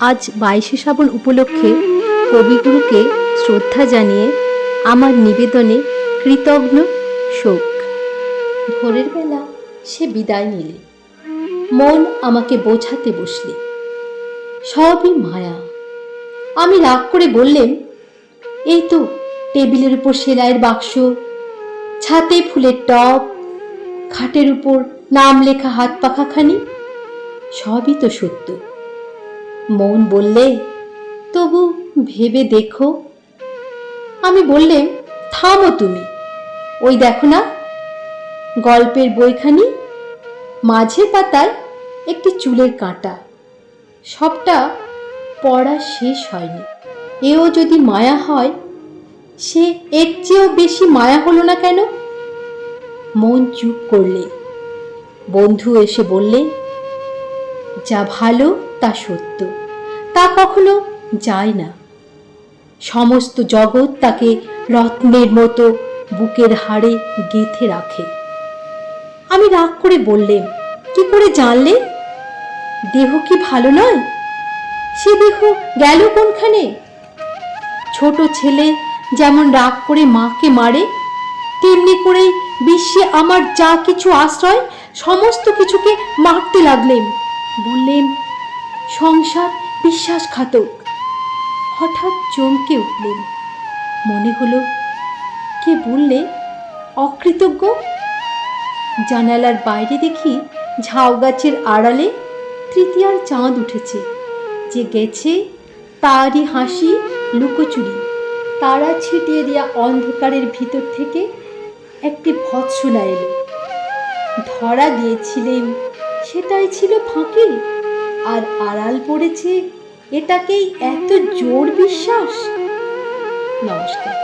আজ 22শে শ্রাবণ উপলক্ষে কবিগুরুকে শ্রদ্ধা জানিয়ে আমার নিবেদনে কৃতজ্ঞ শোক। ভোরের বেলা সে বিদায় নিলে, মন আমাকে বোঝাতে বসলে, সবই মায়া। আমি রাগ করে বললেন, এই তো টেবিলের উপর সেলাইয়ের বাক্স, ছাতে ফুলের টব, খাটের উপর নাম লেখা হাত পাখাখানি, সবই তো সত্য। মন বললে, তবু ভেবে দেখো। আমি বললেম, থামো তুমি, ওই দেখো না গল্পের বইখানি, মাঝের পাতায় একটি চুলের কাঁটা, সবটা পড়া শেষ হয়নি। এও যদি মায়া হয়, সে এর চেয়েও বেশি মায়া হলো না কেন? মন চুপ করলে। বন্ধু এসে বললে, যা ভালো তা সত্য, তা কখনো যায় না। সমস্ত জগৎ তাকে রত্নের মতো বুকের হাড়ে গেঁথে রাখে। আমি রাগ করে বললেম, কি করে জানলে? দেহ কি ভালো নয়? সে দেহ গেল কোনখানে? ছোট ছেলে যেমন রাগ করে মাকে মারে, তেমনি করেই বিশ্বে আমার যা কিছু আশ্রয়, সমস্ত কিছুকে মারতে লাগলেন। বললেন, সংসার বিশ্বাসঘাতক। হঠাৎ চমকে উঠলেন। মনে হলো, কে বললে অকৃতজ্ঞ? জানালার বাইরে দেখি ঝাউ গাছের আড়ালে তৃতীয়ার চাঁদ উঠেছে। যে গেছে তারই হাসি লুকোচুরি। তারা ছিটিয়ে দেওয়া অন্ধকারের ভিতর থেকে একটি ভৎসনা এলো। ধরা দিয়েছিলেন সেটাই ছিল ফাঁকি, আর আড়াল পড়েছে এটাকেই এত জোর বিশ্বাস। নমস্কার।